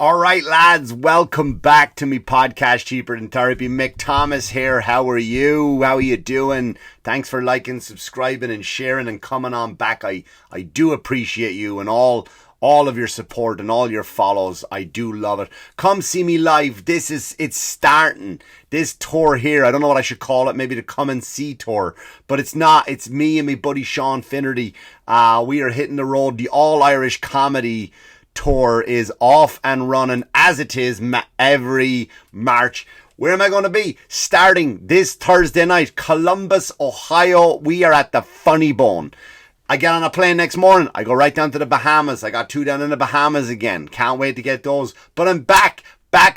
All right, lads, welcome back to me podcast, Cheaper Than Therapy. Mick Thomas here. How are you? How are you doing? Thanks for liking, subscribing, and sharing, and coming on back. I do appreciate you and all of your support and all your follows. I do love it. Come see me live. It's starting. This tour here, I don't know what I should call it, maybe the come and see tour, but it's not. It's me and my buddy Sean Finnerty. We are hitting the road. The All Irish Comedy Tour is off and running as it is every March. Where am I going to be? Starting this Thursday night, Columbus, Ohio. We are at the Funny Bone. I get on a plane next morning. I go right down to the Bahamas. I got 2 down in the Bahamas again. Can't wait to get those. But I'm back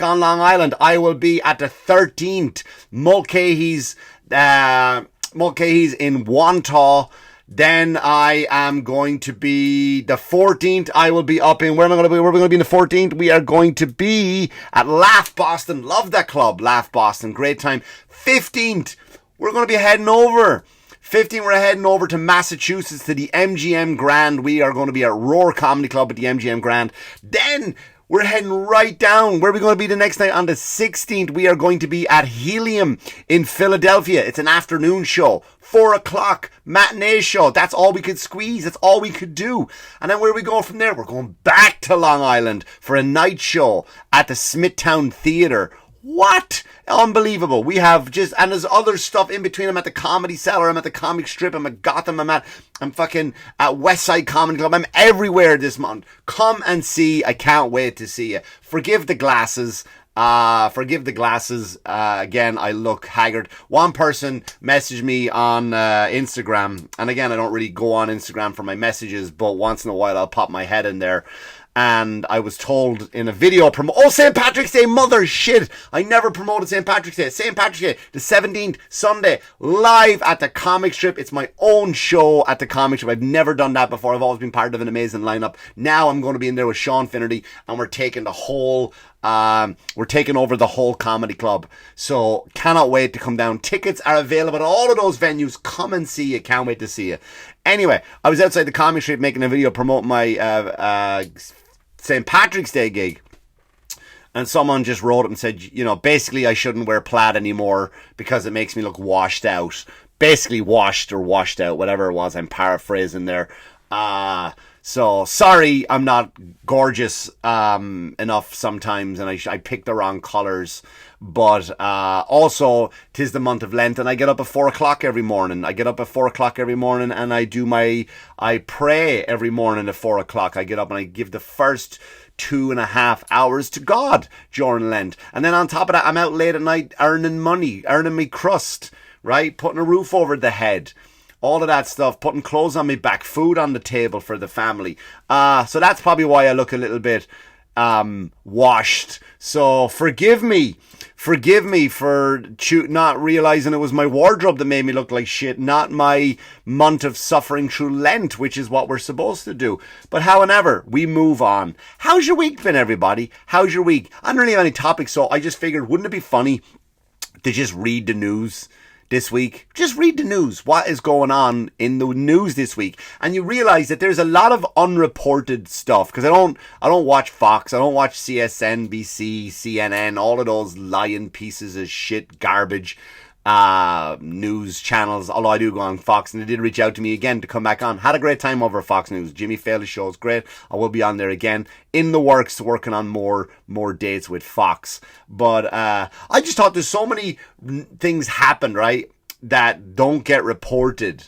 on Long Island. I will be at the 13th. Mulcahy's in Wantagh. Then I am going to be the 14th. I will be up in, where am I going to be? Where are we going to be in the 14th? We are going to be at Laugh Boston. Love that club, Laugh Boston. Great time. 15th, we're going to be heading over. 15th, we're heading over to Massachusetts to the MGM Grand. We are going to be at Roar Comedy Club at the MGM Grand. Then we're heading right down. Where are we going to be the next night? On the 16th, we are going to be at Helium in Philadelphia. It's an afternoon show. 4 o'clock matinee show. That's all we could squeeze. That's all we could do. And then where are we going from there? We're going back to Long Island for a night show at the Smithtown Theatre. What? Unbelievable. We have and there's other stuff in between. I'm at the Comedy Cellar. I'm at the Comic Strip. I'm at Gotham. I'm fucking at West Side Comedy Club. I'm everywhere this month. Come and see. I can't wait to see you. Forgive the glasses. Again, I look haggard. One person messaged me on Instagram. And again, I don't really go on Instagram for my messages, but once in a while I'll pop my head in there. And I was told in a video St. Patrick's Day, mother shit. I never promoted St. Patrick's Day. St. Patrick's Day, the 17th, Sunday, live at the Comic Strip. It's my own show at the Comic Strip. I've never done that before. I've always been part of an amazing lineup. Now I'm going to be in there with Sean Finnerty, and we're taking over the whole comedy club. So cannot wait to come down. Tickets are available at all of those venues. Come and see you. Can't wait to see you. Anyway, I was outside the Comic Strip making a video promoting my St. Patrick's Day gig, and someone just wrote it and said, basically I shouldn't wear plaid anymore because it makes me look washed out. Basically washed out, whatever it was. I'm paraphrasing there. So sorry, I'm not gorgeous enough sometimes, and I pick the wrong colours. But also, 'tis the month of Lent, and I get up at 4 o'clock every morning. And I pray every morning at 4 o'clock. I get up and I give the first 2.5 hours to God during Lent. And then on top of that, I'm out late at night earning money, earning me crust, right? Putting a roof over the head. All of that stuff, putting clothes on my back, food on the table for the family. So that's probably why I look a little bit washed. So forgive me for not realizing it was my wardrobe that made me look like shit, not my month of suffering through Lent, which is what we're supposed to do. But however, we move on. How's your week been, everybody? How's your week? I don't really have any topics, so I just figured, wouldn't it be funny to just read the news this week? Just read the news. What is going on in the news this week? And you realize that there's a lot of unreported stuff, because I don't watch Fox, I don't watch CSNBC, CNN, all of those lying pieces of shit, garbage news channels. Although I do go on Fox, and they did reach out to me again to come back on. Had a great time over Fox News. Jimmy Fallon's show is great. I will be on there again. In the works, working on more dates with Fox. But I just thought there's so many things happen, right, that don't get reported.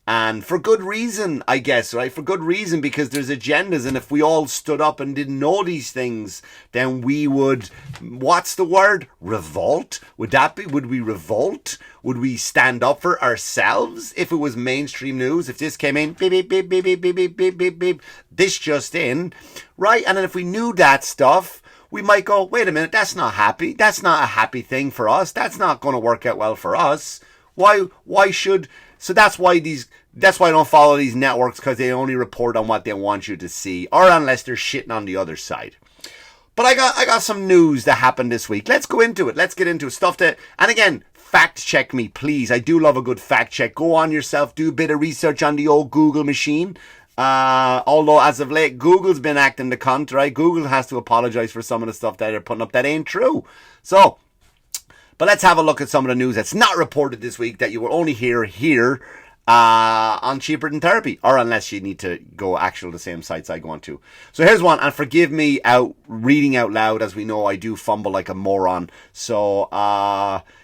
And for good reason, I guess, right? For good reason, because there's agendas. And if we all stood up and didn't know these things, then we would, what's the word? Revolt? Would we revolt? Would we stand up for ourselves if it was mainstream news? If this came in, beep, beep, beep, beep, beep, beep, beep, beep, beep, beep, this just in, right? And then if we knew that stuff, we might go, wait a minute, that's not happy. That's not a happy thing for us. That's not going to work out well for us. So that's why I don't follow these networks, because they only report on what they want you to see, or unless they're shitting on the other side. But I got some news that happened this week. Let's go into it. Let's get into it. And again, fact check me, please. I do love a good fact check. Go on yourself, do a bit of research on the old Google machine. Although as of late, Google's been acting the cunt, right? Google has to apologize for some of the stuff that they're putting up that ain't true. So, but let's have a look at some of the news that's not reported this week that you will only hear here on Cheaper Than Therapy, or unless you need to go the same sites I go on to. So here's one, and forgive me reading out loud, as we know I do fumble like a moron. So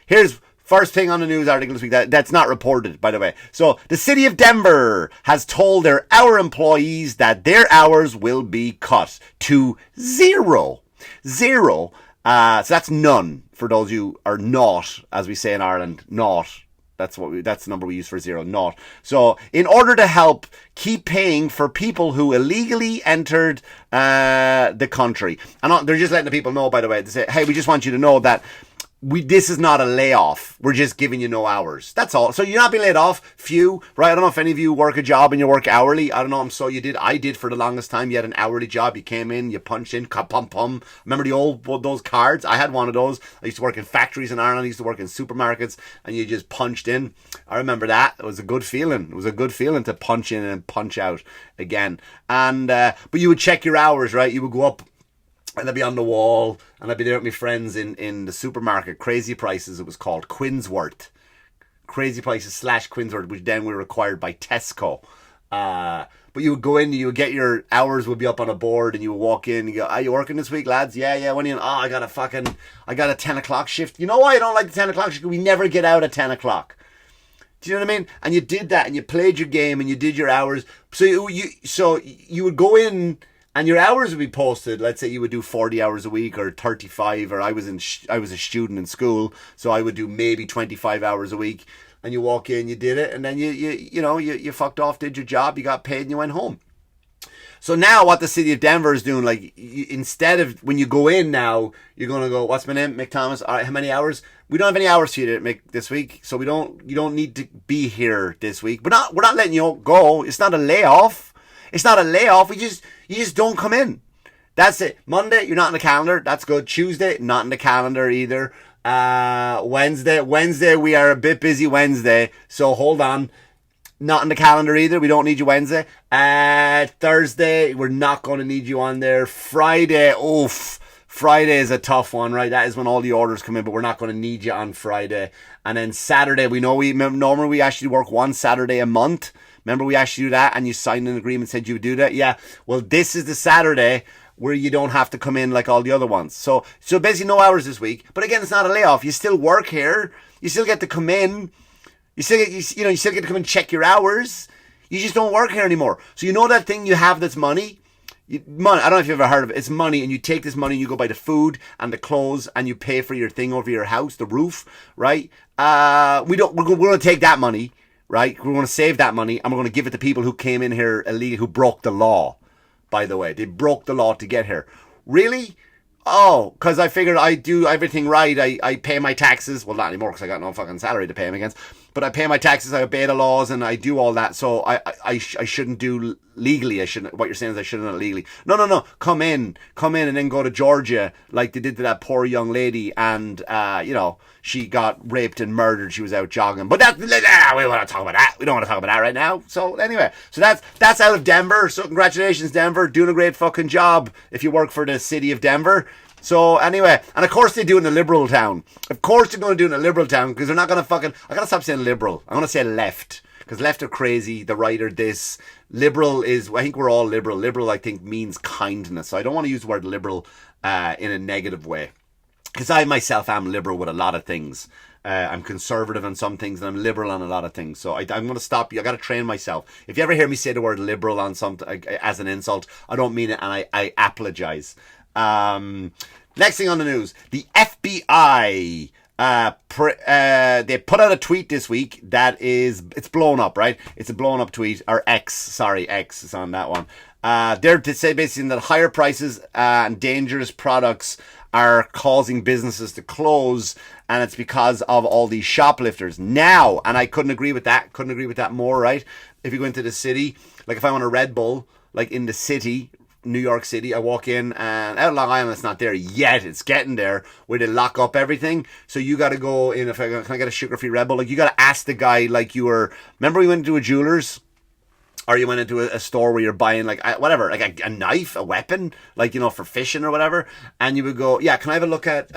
here's first thing on the news article this week that's not reported, by the way. So the city of Denver has told our employees that their hours will be cut to zero. So that's none for those who are not, as we say in Ireland, not. That's the number we use for zero, not. So in order to help keep paying for people who illegally entered the country. And they're just letting the people know, by the way, they say, hey, we just want you to know that this is not a layoff. We're just giving you no hours. That's all. So you're not being laid off. Phew, right? I don't know if any of you work a job and you work hourly. I don't know. I did for the longest time. You had an hourly job. You came in, you punched in, pum. Remember those cards? I had one of those. I used to work in factories in Ireland. I used to work in supermarkets, and you just punched in. I remember that. It was a good feeling. It was a good feeling to punch in and punch out again. And but you would check your hours, right? You would go up, and I'd be on the wall, and I'd be there with my friends in the supermarket. Crazy Prices, it was called. Quinsworth. Crazy Prices / Quinsworth, which then were acquired by Tesco. But you would go in, you would get your hours would be up on a board, and you would walk in and you go, are you working this week, lads? Yeah. When are you in? I got a 10 o'clock shift. You know why I don't like the 10 o'clock shift? We never get out at 10 o'clock. Do you know what I mean? And you did that, and you played your game, and you did your hours. So you would go in, and your hours would be posted. Let's say you would do 40 hours a week or 35, or I was a student in school, so I would do maybe 25 hours a week. And you walk in, you did it, and then you fucked off, did your job, you got paid, and you went home. So now what the city of Denver is doing, like, instead of when you go in now, you're going to go, what's my name? Mick Thomas. All right, how many hours? We don't have any hours for you to make this week, so you don't need to be here this week. We're not letting you go. It's not a layoff. You just don't come in. That's it. Monday, you're not in the calendar. That's good. Tuesday, not in the calendar either. Wednesday, we are a bit busy Wednesday, so hold on. Not in the calendar either. We don't need you Wednesday. Thursday, we're not going to need you on there. Friday, Friday is a tough one, right? That is when all the orders come in, but we're not going to need you on Friday. And then Saturday, we know normally we actually work one Saturday a month. Remember, we actually do that, and you signed an agreement, said you would do that. Yeah. Well, this is the Saturday where you don't have to come in like all the other ones. So basically no hours this week. But again, it's not a layoff. You still work here. You still get to come in. You still get to come and check your hours. You just don't work here anymore. So you know that thing you have that's money? Money. I don't know if you've ever heard of it. It's money, and you take this money and you go buy the food and the clothes, and you pay for your thing over your house, the roof, right? We're going to take that money, right? We're going to save that money, and we're going to give it to people who came in here illegally, who broke the law. By the way, they broke the law to get here. Really? Oh, because I figured I do everything right. I pay my taxes. Well, not anymore because I got no fucking salary to pay them against. But I pay my taxes, I obey the laws, and I do all that. So I shouldn't do legally. What you're saying is I shouldn't do it legally. No. Come in, and then go to Georgia like they did to that poor young lady, and she got raped and murdered. She was out jogging. But we don't want to talk about that. We don't want to talk about that right now. So anyway, so that's out of Denver. So congratulations, Denver, doing a great fucking job if you work for the city of Denver. So anyway, and of course they do it in a liberal town. Of course they're going to do it in a liberal town, because they're not going to fucking... I got to stop saying liberal. I'm going to say left, because left are crazy, the right are this. Liberal is... I think we're all liberal. Liberal, I think, means kindness. So I don't want to use the word liberal in a negative way, because I myself am liberal with a lot of things. I'm conservative on some things, and I'm liberal on a lot of things. So I'm going to stop you. I got to train myself. If you ever hear me say the word liberal on something as an insult, I don't mean it, and I apologize. Next thing on the news, the FBI, they put out a tweet this week it's blown up, right? It's a blown up tweet, or X is on that one. They're to say basically that higher prices and dangerous products are causing businesses to close, and it's because of all these shoplifters. Now, and I couldn't agree with that more, right? If you go into the city, like if I want a Red Bull, like in the city, New York City, I walk in, and out of Long Island it's not there yet, it's getting there, where they lock up everything. So you got to go in, can I get a sugar-free Red Bull? Like, you got to ask the guy, like you were, remember we went to a jeweler's or you went into a store where you're buying like whatever, like a knife, a weapon, like, you know, for fishing or whatever, and you would go, yeah, can I have a look at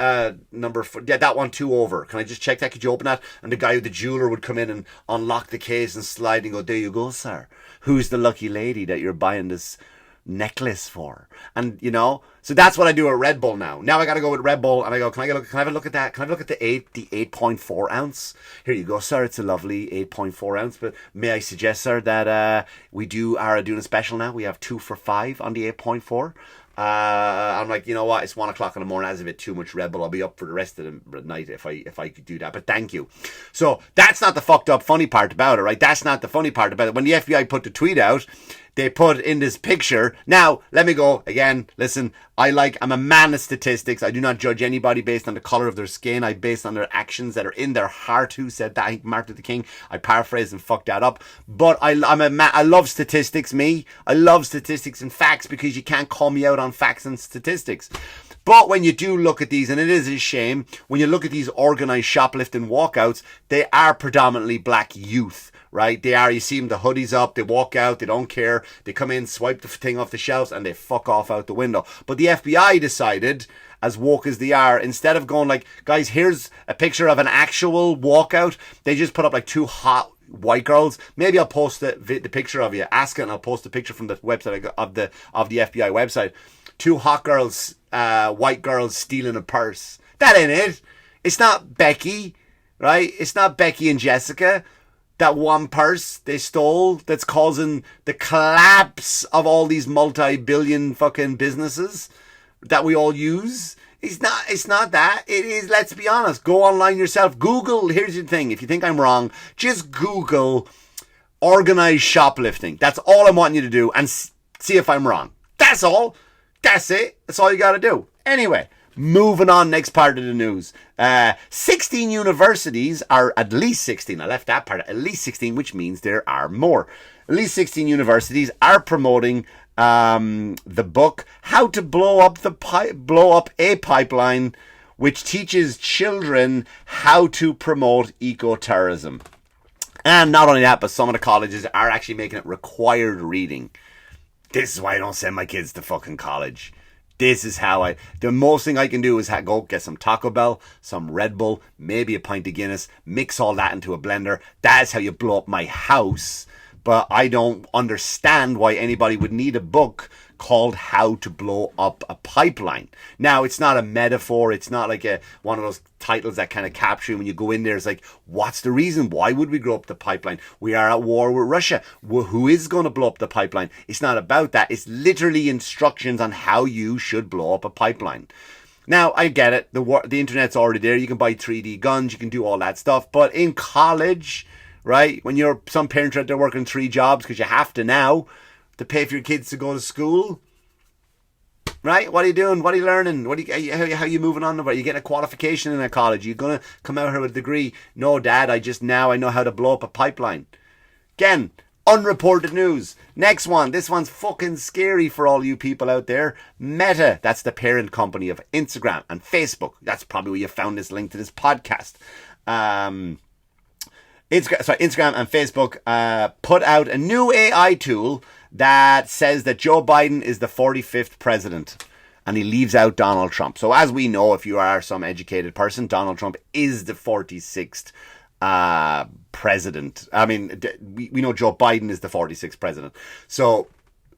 number 4? Yeah, that one, 2 over. Can I just check that? Could you open that? And the jeweler would come in and unlock the case and slide and go, there you go, sir. Who's the lucky lady that you're buying this necklace for? And, you know, so that's what I do at Red Bull now. Now I got to go with Red Bull, and I go, can I have a look at that? Can I have a look at the 8.4 ounce? Here you go, sir. It's a lovely 8.4 ounce. But may I suggest, sir, that we are doing a special now. We have 2 for $5 on the 8.4. I'm like, you know what? It's 1 o'clock in the morning. That's a bit too much Red Bull. I'll be up for the rest of the night if I could do that. But thank you. So that's not the fucked up funny part about it, right? That's not the funny part about it. When the FBI put the tweet out, they put in this picture. Now, let me go again. Listen, I'm a man of statistics. I do not judge anybody based on the color of their skin. I base on their actions that are in their heart. Who said that? I think Martin Luther King. I paraphrased and fucked that up. But I love statistics, me. I love statistics and facts, because you can't call me out on facts and statistics. But when you do look at these, and it is a shame, when you look at these organized shoplifting walkouts, they are predominantly black youth, right? They are, you see them, the hoodies up, they walk out, they don't care, they come in, swipe the thing off the shelves, and they fuck off out the window. But the FBI decided, as woke as they are, instead of going like, guys, here's a picture of an actual walkout, they just put up like 2 hot white girls. Maybe I'll post the picture of you. Ask it, and I'll post a picture from the website of the FBI website. 2 hot girls, white girls stealing a purse. That ain't it. It's not Becky, right? It's not Becky and Jessica. That one purse they stole that's causing the collapse of all these multi-billion fucking businesses that we all use. It's not that. It is, let's be honest. Go online yourself. Google, here's the thing. If you think I'm wrong, just Google organized shoplifting. That's all I'm wanting you to do, and see if I'm wrong. That's all. That's it. That's all you got to do. Anyway, moving on, next part of the news. 16 universities are, at least 16, I left that part, at least 16, which means there are more. At least 16 universities are promoting the book, How to Blow Up a Pipeline, which teaches children how to promote eco-terrorism. And not only that, but some of the colleges are actually making it required reading. This is why I don't send my kids to fucking college. This is how the most thing I can do is go get some Taco Bell, some Red Bull, maybe a pint of Guinness, mix all that into a blender. That's how you blow up my house. But I don't understand why anybody would need a book called How to Blow Up a Pipeline. Now, it's not a metaphor. It's not like one of those titles that kind of capture you when you go in there. It's like, what's the reason? Why would we blow up the pipeline? We are at war with Russia. Who is going to blow up the pipeline? It's not about that. It's literally instructions on how you should blow up a pipeline. Now, I get it. The internet's already there. You can buy 3D guns. You can do all that stuff. But in college, right, when some parents are out there working 3 jobs because you have to now to pay for your kids to go to school, right? What are you doing? What are you learning? How are you moving on? Are you getting a qualification in a college? Are you going to come out here with a degree? No, Dad, I know how to blow up a pipeline. Again, unreported news. Next one. This one's fucking scary for all you people out there. Meta, that's the parent company of Instagram and Facebook. That's probably where you found this link to this podcast. Instagram and Facebook put out a new AI tool that says that Joe Biden is the 45th president, and he leaves out Donald Trump. So as we know, if you are some educated person, Donald Trump is the 46th president. I mean, we know Joe Biden is the 46th president. So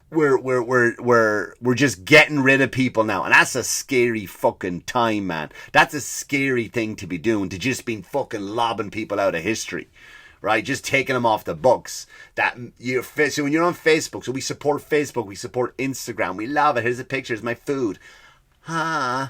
we're just getting rid of people now, and that's a scary fucking time, man. That's a scary thing to be doing, to just be fucking lobbing people out of history, right? Just taking them off the books. So when you're on Facebook, so we support Facebook, we support Instagram, we love it. Here's a picture, here's my food. Right?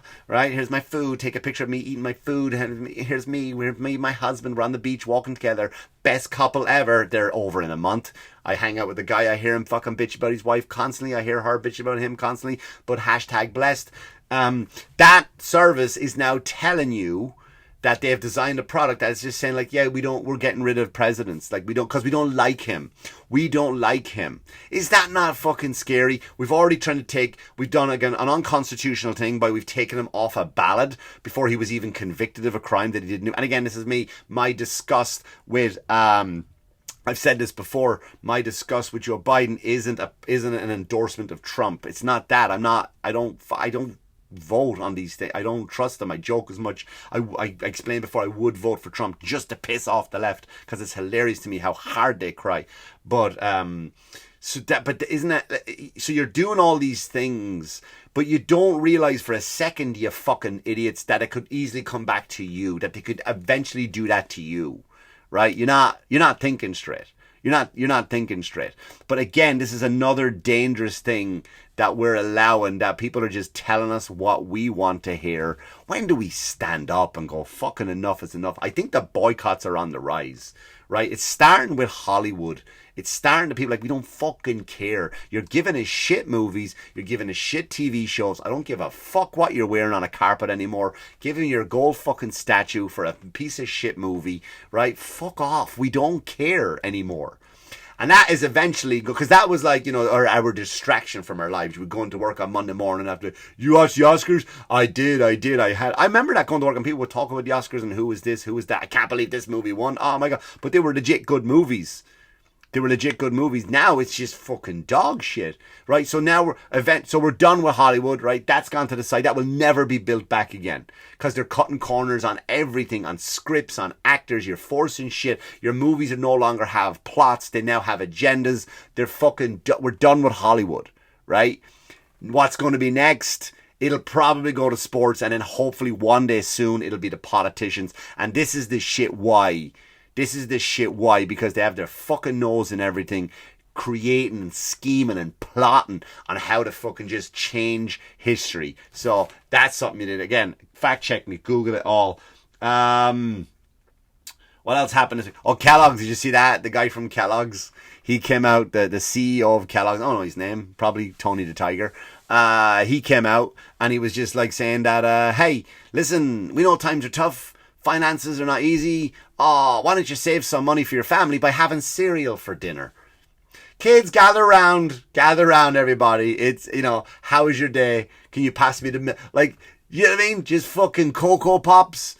Here's my food. Take a picture of me eating my food. Here's me. We're me and my husband. We're on the beach walking together. Best couple ever. They're over in a month. I hang out with the guy. I hear him fucking bitch about his wife constantly. I hear her bitch about him constantly. But hashtag blessed. That service is now telling you that they have designed a product that's just saying like, yeah, we're getting rid of presidents. Like because we don't like him. We don't like him. Is that not fucking scary? We've done again an unconstitutional thing by we've taken him off a ballot before he was even convicted of a crime that he didn't do. And again, this is my disgust with I've said this before. My disgust with Joe Biden isn't an endorsement of Trump. It's not that. I don't vote on these things. I don't trust them. I joke as much. I explained before I would vote for Trump just to piss off the left because it's hilarious to me how hard they cry. But but isn't that so? You're doing all these things, but you don't realize for a second, you fucking idiots, that it could easily come back to you. That they could eventually do that to you, right? You're not thinking straight. You're not thinking straight. But again, this is another dangerous thing that we're allowing, that people are just telling us what we want to hear. When do we stand up and go, fucking enough is enough? I think the boycotts are on the rise, right? It's starting with Hollywood. It's starting to people like, we don't fucking care. You're giving us shit movies. You're giving us shit TV shows. I don't give a fuck what you're wearing on a carpet anymore. Giving your gold fucking statue for a piece of shit movie, right? Fuck off. We don't care anymore. And that is eventually, because that was like, our distraction from our lives. We'd go into work on Monday morning after, you watched the Oscars? I did. I remember that, going to work and people would talk about the Oscars and who was this, who was that. I can't believe this movie won. Oh my God. But they were legit good movies. Now it's just fucking dog shit, right? So now we're done with Hollywood, right? That's gone to the side. That will never be built back again because they're cutting corners on everything, on scripts, on actors. You're forcing shit. Your movies no longer have plots. They now have agendas. We're done with Hollywood, right? What's going to be next? It'll probably go to sports, and then hopefully one day soon it'll be the politicians. And this is the shit why. Because they have their fucking nose in everything, creating and scheming and plotting on how to fucking just change history. So that's something you did. Again, fact check me, Google it all. What else happened? Oh, Kellogg's, did you see that? The guy from Kellogg's, he came out, the CEO of Kellogg's, I don't know his name, probably Tony the Tiger. He came out and he was just like saying that, hey, listen, we know times are tough. Finances are not easy. Oh, why don't you save some money for your family by having cereal for dinner? Kids, gather around, everybody. It's, how was your day? Can you pass me the like, you know what I mean? Just fucking Cocoa Pops,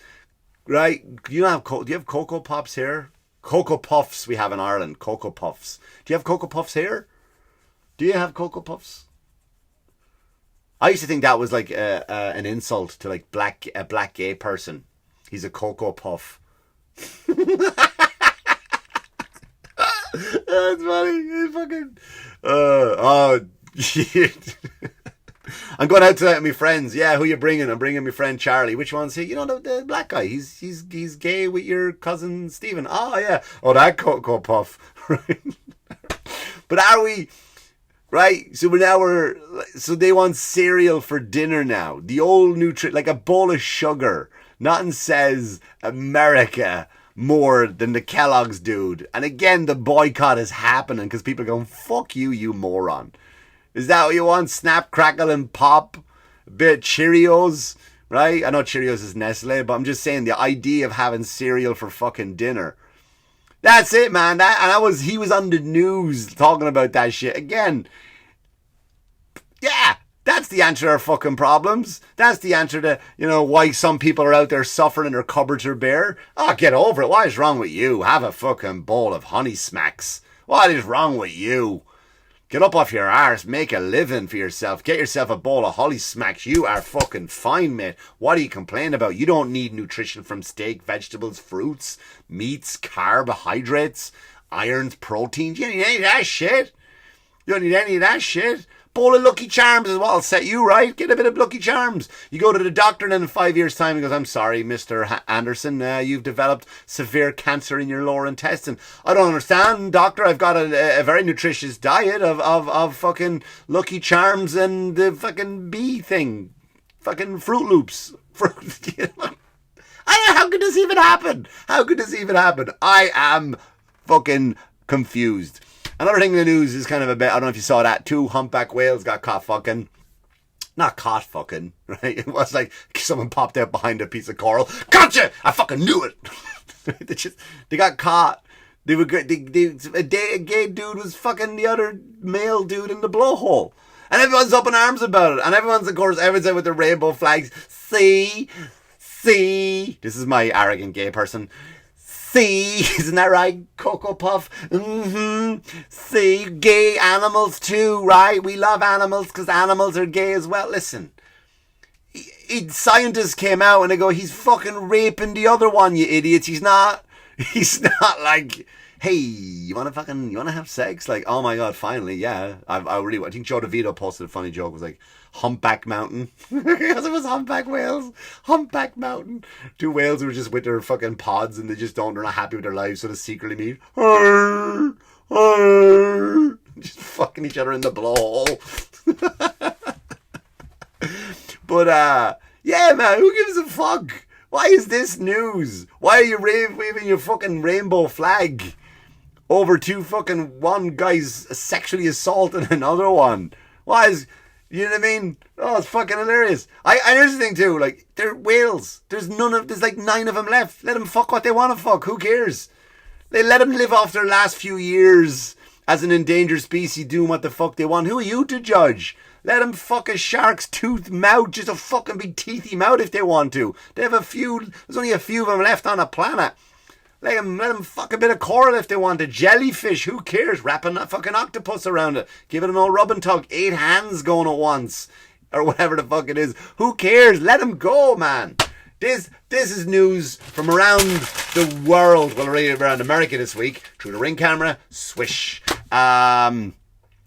right? Do you have Cocoa Pops here? Cocoa Puffs we have in Ireland. Cocoa Puffs. Do you have Cocoa Puffs here? Do you have Cocoa Puffs? I used to think that was like an insult to like a black gay person. He's a Cocoa Puff. That's funny. It's fucking. Shit. I'm going out tonight with my friends. Yeah, who you bringing? I'm bringing my friend Charlie. Which one's he? The black guy. He's gay with your cousin Stephen. Oh yeah. Oh, that Cocoa Puff. Right. But are we? Right, so so they want cereal for dinner now. The old like a bowl of sugar. Nothing says America more than the Kellogg's dude. And again, the boycott is happening because people are going, fuck you, you moron. Is that what you want? Snap, crackle, and pop? A bit of Cheerios, right? I know Cheerios is Nestle, but I'm just saying the idea of having cereal for fucking dinner. That's it, man. He was on the news talking about that shit. Again, yeah. That's the answer to our fucking problems. That's the answer to, why some people are out there suffering and their cupboards are bare. Oh, get over it. What is wrong with you? Have a fucking bowl of Honey Smacks. What is wrong with you? Get up off your arse. Make a living for yourself. Get yourself a bowl of Honey Smacks. You are fucking fine, mate. What are you complaining about? You don't need nutrition from steak, vegetables, fruits, meats, carbohydrates, irons, proteins. You don't need any of that shit. Bowl of Lucky Charms is what'll set you right. Get a bit of Lucky Charms. You go to the doctor and then in 5 years' time he goes, I'm sorry, Mr. Anderson, you've developed severe cancer in your lower intestine. I don't understand, doctor. I've got a very nutritious diet of fucking Lucky Charms and the fucking bee thing. Fucking Fruit Loops. How could this even happen? I am fucking confused. Another thing in the news is kind of a bit, I don't know if you saw that, 2 humpback whales got caught fucking. Not caught fucking, right? It was like someone popped out behind a piece of coral. Gotcha! I fucking knew it! they got caught. A gay dude was fucking the other male dude in the blowhole. And everyone's up in arms about it. And everyone's out with their rainbow flags. See? This is my arrogant gay person. See, isn't that right, Cocoa Puff? See, gay animals too, right? We love animals because animals are gay as well. Listen, scientists came out and they go, he's fucking raping the other one, you idiots. He's not like, hey, you want to have sex? Like, oh my God, finally, yeah. I think Joe DeVito posted a funny joke. It was like, Humpback Mountain. Because it was Humpback Whales. Humpback Mountain. Two whales who were just with their fucking pods and they're not happy with their lives, so they secretly meet. Just fucking each other in the blowhole. But, yeah, man, who gives a fuck? Why is this news? Why are you waving your fucking rainbow flag over one guy's sexually assaulting another one? Why is... You know what I mean? Oh, it's fucking hilarious. And here's the thing too, like, they're whales. There's like 9 of them left. Let them fuck what they want to fuck. Who cares? They let them live off their last few years as an endangered species doing what the fuck they want. Who are you to judge? Let them fuck a shark's tooth mouth, just a fucking big teethy mouth if they want to. There's only a few of them left on the planet. Let them fuck a bit of coral if they want. A jellyfish, who cares? Wrapping that fucking octopus around it. Give it an old rub and tug. 8 hands going at once. Or whatever the fuck it is. Who cares? Let them go, man. This is news from around the world. Well, around America this week. Through the Ring camera. Swish.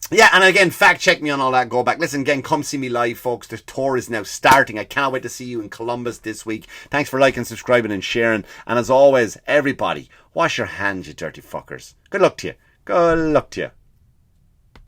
Yeah, and again, fact check me on all that. Go back. Listen, again, come see me live, folks. The tour is now starting. I can't wait to see you in Columbus this week. Thanks for liking, subscribing, and sharing. And as always, everybody, wash your hands, you dirty fuckers. Good luck to you. Good luck to you.